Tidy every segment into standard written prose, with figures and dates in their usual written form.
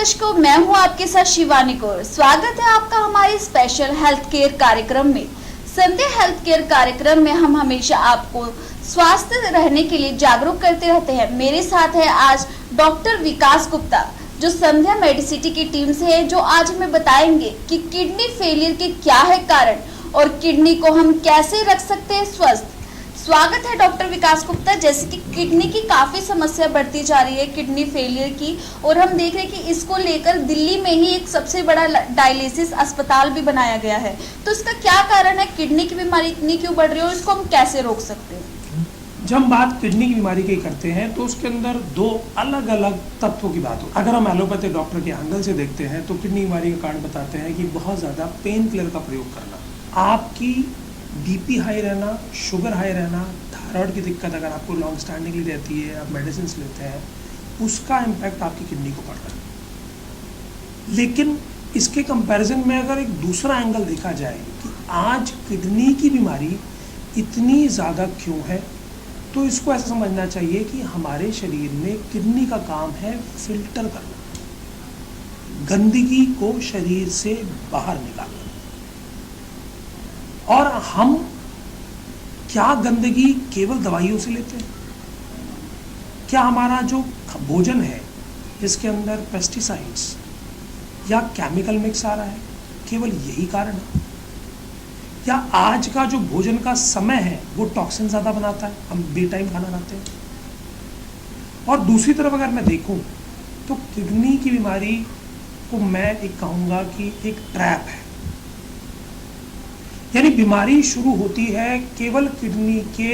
दर्शकों, मैं हूं आपके साथ शिवानी कौर। स्वागत है आपका हमारे स्पेशल हेल्थ केयर कार्यक्रम में। संध्या हेल्थ केयर कार्यक्रम में हम हमेशा आपको स्वस्थ रहने के लिए जागरूक करते रहते हैं। मेरे साथ है आज डॉक्टर विकास गुप्ता, जो संध्या मेडिसिटी की टीम से है, जो आज हमें बताएंगे कि किडनी फेलियर के क्या है कारण और किडनी को हम कैसे रख सकते हैं स्वस्थ। स्वागत है डॉक्टर विकास गुप्ता। जैसे कि किडनी की काफी समस्या बढ़ती जा रही है, किडनी फेलियर की, और हम देख रहे हैं कि इसको लेकर दिल्ली में ही एक सबसे बड़ा डायलिसिस अस्पताल भी बनाया गया है। तो इसका क्या कारण है, किडनी की बीमारी इतनी क्यों बढ़ रही है और इसको हम कैसे रोक सकते हैं? जब हम बात किडनी की बीमारी की करते हैं तो उसके अंदर दो अलग अलग तत्वों की बात हो। अगर हम एलोपैथी डॉक्टर के एंगल से देखते हैं तो किडनी बीमारी का कारण बताते हैं कि बहुत ज़्यादा पेन किलर का प्रयोग करना, आपकी बीपी हाई रहना, शुगर हाई रहना, थायराइड की दिक्कत अगर आपको लॉन्ग स्टैंडिंगली रहती है, आप मेडिसिन लेते हैं, उसका इम्पैक्ट आपकी किडनी को पड़ रहा है। लेकिन इसके कंपैरिजन में अगर एक दूसरा एंगल देखा जाए कि आज किडनी की बीमारी इतनी ज़्यादा क्यों है, तो इसको ऐसा समझना चाहिए कि हमारे शरीर में किडनी का काम है फिल्टर करना, गंदगी को शरीर से बाहर निकालना। और हम क्या गंदगी केवल दवाइयों से लेते हैं? क्या हमारा जो भोजन है जिसके अंदर पेस्टिसाइड्स या केमिकल मिक्स आ रहा है, केवल यही कारण है? या आज का जो भोजन का समय है वो टॉक्सिन ज़्यादा बनाता है, हम बेटाइम खाना खाते हैं? और दूसरी तरफ अगर मैं देखूं तो किडनी की बीमारी को मैं एक कहूँगा कि एक ट्रैप है। यानी बीमारी शुरू होती है केवल किडनी के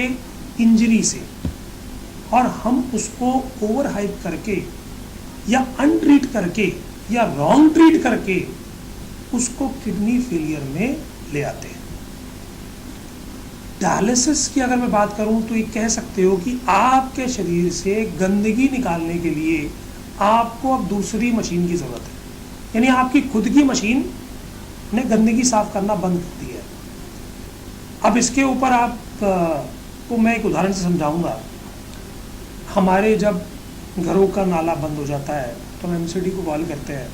इंजरी से, और हम उसको ओवर हाइप करके या अनट्रीट करके या रॉन्ग ट्रीट करके उसको किडनी फेलियर में ले आते हैं। डायलिसिस की अगर मैं बात करूं तो ये कह सकते हो कि आपके शरीर से गंदगी निकालने के लिए आपको अब दूसरी मशीन की ज़रूरत है। यानी आपकी खुद की मशीन ने गंदगी साफ करना बंद कर दी है। अब इसके ऊपर आप को मैं एक उदाहरण से समझाऊंगा। हमारे जब घरों का नाला बंद हो जाता है तो हम एमसीडी को कॉल करते हैं।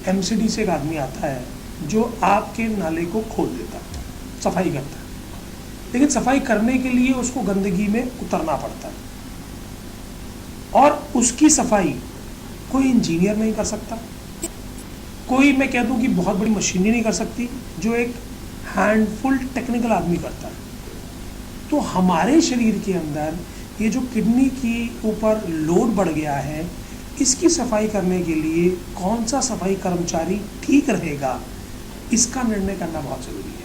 एमसीडी से एक आदमी आता है जो आपके नाले को खोल देता है, सफाई करता है। लेकिन सफाई करने के लिए उसको गंदगी में उतरना पड़ता है, और उसकी सफाई कोई इंजीनियर नहीं कर सकता, कोई मैं कह दूं कि बहुत बड़ी मशीनरी नहीं कर सकती, जो एक हैंडफुल टेक्निकल आदमी करता है। तो हमारे शरीर के अंदर ये जो किडनी की ऊपर लोड बढ़ गया है, इसकी सफाई करने के लिए कौन सा सफाई कर्मचारी ठीक रहेगा, इसका निर्णय करना बहुत ज़रूरी है।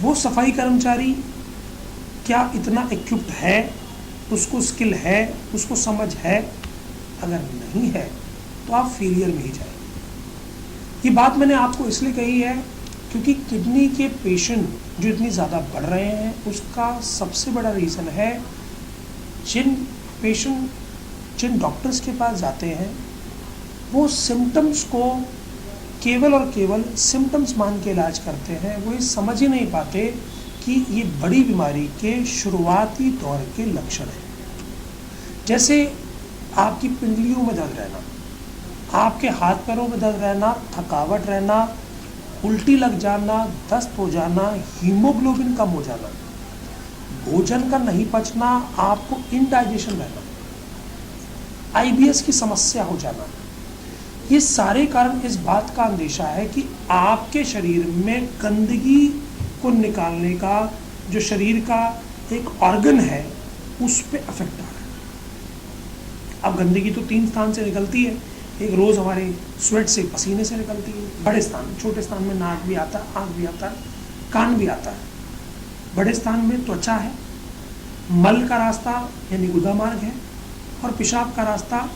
वो सफाई कर्मचारी क्या इतना इक्विप्ड है, उसको स्किल है, उसको समझ है? अगर नहीं है तो आप फेलियर में ही जाएंगे। ये बात मैंने आपको इसलिए कही है क्योंकि किडनी के पेशेंट जो इतनी ज़्यादा बढ़ रहे हैं, उसका सबसे बड़ा रीज़न है जिन पेशेंट जिन डॉक्टर्स के पास जाते हैं वो सिम्टम्स को केवल और केवल सिम्टम्स मान के इलाज करते हैं। वो ये समझ ही नहीं पाते कि ये बड़ी बीमारी के शुरुआती दौर के लक्षण हैं। जैसे आपकी पिंडलियों में दर्द रहना, आपके हाथ पैरों में दर्द रहना, थकावट रहना, उल्टी लग जाना, दस्त हो जाना, हीमोग्लोबिन कम हो जाना, भोजन का नहीं पचना, आपको इनडाइजेशन रहना, आईबीएस की समस्या हो जाना, ये सारे कारण इस बात का अंदेशा है कि आपके शरीर में गंदगी को निकालने का जो शरीर का एक ऑर्गन है उस पर अफेक्ट आ रहा है। अब गंदगी तो 3 स्थान से निकलती है। एक रोज़ हमारे स्वेट से, पसीने से निकलती है। बड़े स्थान, छोटे स्थान में नाक भी आता है, आँख भी आता है, कान भी आता है। बड़े स्थान में त्वचा है, मल का रास्ता यानी गुदा मार्ग है, और पेशाब का रास्ता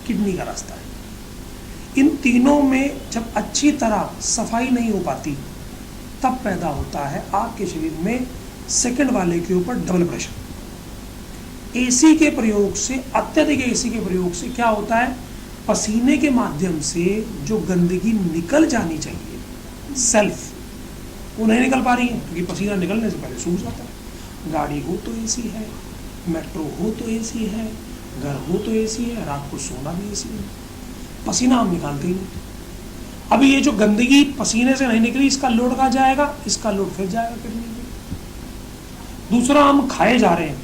किडनी का रास्ता है। इन तीनों में जब अच्छी तरह सफाई नहीं हो पाती तब पैदा होता है आपके शरीर में सेकंड वाले के ऊपर डबल प्रेशर। एसी के प्रयोग से, अत्यधिक एसी के प्रयोग से क्या होता है, पसीने के माध्यम से जो गंदगी निकल जानी चाहिए सेल्फ, वो नहीं निकल पा रही है क्योंकि पसीना निकलने से पहले सूख जाता है। गाड़ी हो तो एसी है, मेट्रो हो तो एसी है, घर हो तो एसी है, रात को सोना भी एसी है। पसीना हम निकालते ही नहीं। अभी ये जो गंदगी पसीने से नहीं निकली, इसका लोड कहाँ जाएगा? इसका लोड फिर जाएगा किडनी में। दूसरा, हम खाए जा रहे हैं,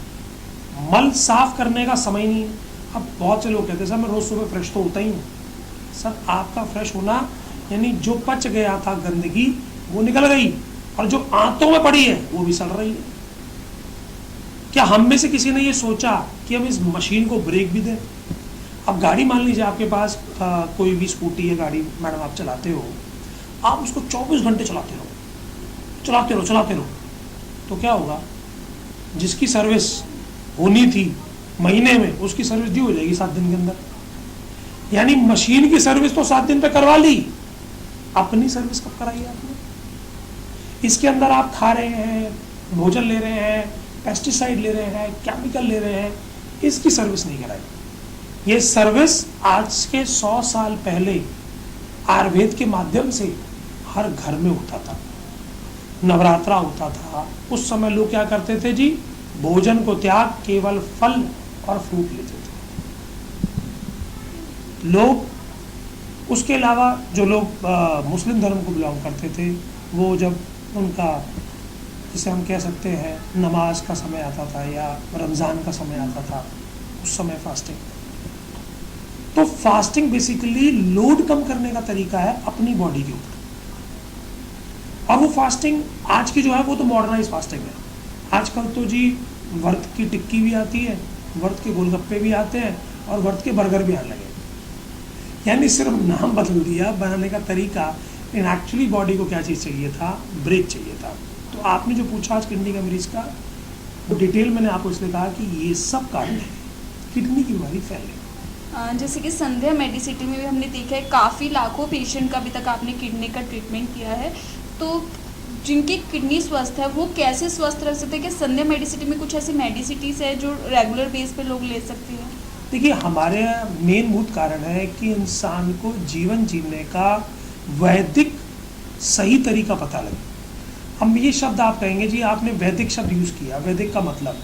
मल साफ करने का समय नहीं है। अब बहुत से लोग कहते हैं सर मैं रोज सुबह फ्रेश तो होता ही हूँ। सर आपका फ्रेश होना यानी जो पच गया था गंदगी वो निकल गई, और जो आंतों में पड़ी है वो भी सड़ रही है। क्या हम में से किसी ने ये सोचा कि हम इस मशीन को ब्रेक भी दें? अब गाड़ी मान लीजिए आपके पास कोई भी स्कूटी है, गाड़ी मैडम आप चलाते हो, आप उसको 24 घंटे चलाते रहो, तो क्या होगा? जिसकी सर्विस होनी थी महीने में, उसकी सर्विस ड्यू हो जाएगी 7 दिन के अंदर। यानी मशीन की सर्विस तो 7 दिन पे करवा ली, अपनी सर्विस कब कराई आपने? इसके अंदर आप खा रहे हैं, भोजन ले रहे हैं, पेस्टिसाइड ले रहे हैं, केमिकल ले रहे हैं, इसकी सर्विस नहीं कराई। ये सर्विस आज के 100 साल पहले आयुर्वेद के माध्यम से हर घर में होता था। नवरात्रा होता था, उस समय लोग क्या करते थे जी? भोजन को त्याग केवल फल और फ्रूट लेते थे लोग। उसके अलावा जो लोग मुस्लिम धर्म को बिलोंग करते थे, वो जब उनका जिसे हम कह सकते हैं नमाज का समय आता था या रमज़ान का समय आता था, उस समय फास्टिंग। तो फास्टिंग बेसिकली लोड कम करने का तरीका है अपनी बॉडी के ऊपर। और वो फास्टिंग आज की जो है वो तो मॉडर्नाइज फास्टिंग है। आजकल तो जी व्रत की टिक्की भी आती है, व्रत के गोलगप्पे भी आते हैं, और व्रत के बर्गर भी आने लगे। यानी सिर्फ नाम बदल दिया, बनाने का तरीका। इन एक्चुअली बॉडी को क्या चीज़ चाहिए था? ब्रेक चाहिए था। तो आपने जो पूछा आज किडनी का मरीज का, तो डिटेल मैंने आपको इसलिए कहा कि ये सब कारण है किडनी की बीमारी फैलने। जैसे कि संध्या मेडिसिटी में भी हमने देखा है काफ़ी लाखों पेशेंट का अभी तक आपने किडनी का ट्रीटमेंट किया है। तो जिनकी किडनी स्वस्थ है वो कैसे स्वस्थ रह सकते हैं? कि संध्या मेडिसिटी में कुछ ऐसी मेडिसिटीज़ है जो रेगुलर बेस पे लोग ले सकते हैं? देखिए, हमारे मेन मूल कारण है कि इंसान को जीवन जीने का वैदिक सही तरीका पता लगे। हम ये शब्द आप कहेंगे जी आपने वैदिक शब्द यूज़ किया। वैदिक का मतलब,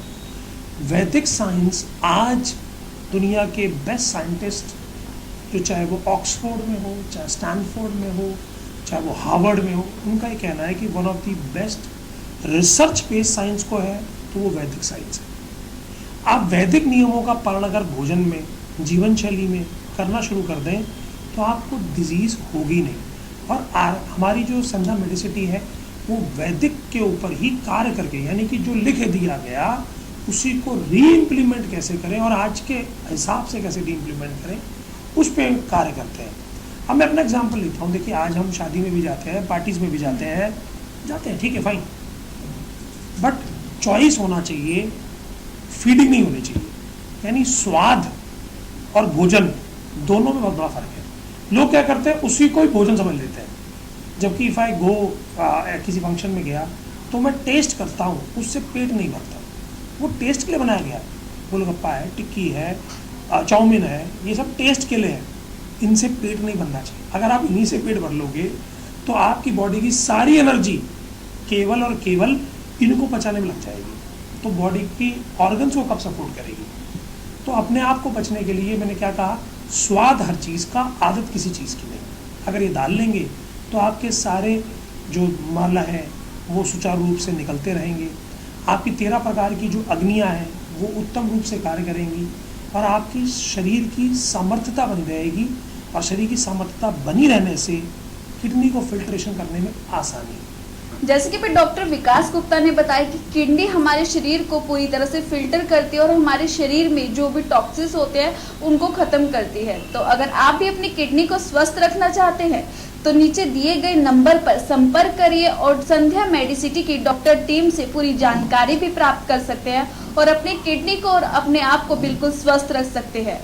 वैदिक साइंस आज दुनिया के बेस्ट साइंटिस्ट, जो चाहे वो ऑक्सफोर्ड में हो, चाहे स्टैनफोर्ड में हो, चाहे वो हार्वर्ड में हो, उनका ये कहना है कि one of the best research based science को है तो वो वैदिक साइंस है। आप वैदिक नियमों का पालन अगर भोजन में, जीवन शैली में करना शुरू कर दें तो आपको डिजीज़ होगी नहीं। और हमारी जो संध्या मेडिसिटी है वो वैदिक के ऊपर ही कार्य करके, यानी कि जो लिख दिया गया उसी को री इम्प्लीमेंट कैसे करें और आज के हिसाब से कैसे री इम्प्लीमेंट करें, उस पर कार्य करते हैं। अब मैं अपना एग्जांपल लेता हूँ। देखिए, आज हम शादी में भी जाते हैं, पार्टीज़ में भी जाते हैं, ठीक है, फाइन, बट चॉइस होना चाहिए, फीडिंग नहीं होनी चाहिए। यानी स्वाद और भोजन दोनों में बहुत बड़ा फर्क है। लोग क्या करते हैं, उसी को ही भोजन समझ लेते हैं, जबकि इफ़ आई गो किसी फंक्शन में गया तो मैं टेस्ट करता हूँ, उससे पेट नहीं भरता। वो टेस्ट के लिए बनाया गया, गोलगप्पा है, टिक्की है, चाउमीन है, ये सब टेस्ट के लिए है, इनसे पेट नहीं भरना चाहिए। अगर आप इन्हीं से पेट भर लोगे तो आपकी बॉडी की सारी एनर्जी केवल और केवल इनको पचाने में लग जाएगी, तो बॉडी की ऑर्गन्स को कब सपोर्ट करेगी? तो अपने आप को बचने के लिए मैंने क्या कहा, स्वाद हर चीज़ का, आदत किसी चीज़ की नहीं। अगर ये डाल लेंगे तो आपके सारे जो मल हैं वो सुचारू रूप से निकलते रहेंगे, आपकी 13 प्रकार की जो अग्नियाँ हैं वो उत्तम रूप से कार्य करेंगी, और आपकी शरीर की सामर्थ्यता बनी रहेगी, और शरीर की सामर्थ्यता बनी रहने से किडनी को फिल्ट्रेशन करने में आसानी। जैसे कि फिर डॉक्टर विकास गुप्ता ने बताया कि किडनी हमारे शरीर को पूरी तरह से फिल्टर करती है और हमारे शरीर में जो भी टॉक्सिन्स होते हैं उनको खत्म करती है। तो अगर आप भी अपनी किडनी को स्वस्थ रखना चाहते हैं तो नीचे दिए गए नंबर पर संपर्क करिए और संध्या मेडिसिटी की डॉक्टर टीम से पूरी जानकारी भी प्राप्त कर सकते हैं और अपनी किडनी को और अपने आप को बिल्कुल स्वस्थ रख सकते हैं।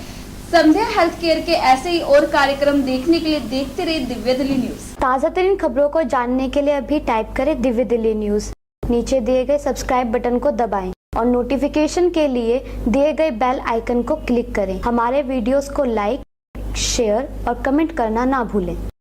संध्या हेल्थ केयर के ऐसे ही और कार्यक्रम देखने के लिए देखते रहिए दिव्य दिल्ली न्यूज। ताज़ा तरीन खबरों को जानने के लिए अभी टाइप करें दिव्य दिल्ली न्यूज। नीचे दिए गए सब्सक्राइब बटन को दबाएं और नोटिफिकेशन के लिए दिए गए बेल आइकन को क्लिक करें। हमारे वीडियोस को लाइक, शेयर और कमेंट करना ना भूलें।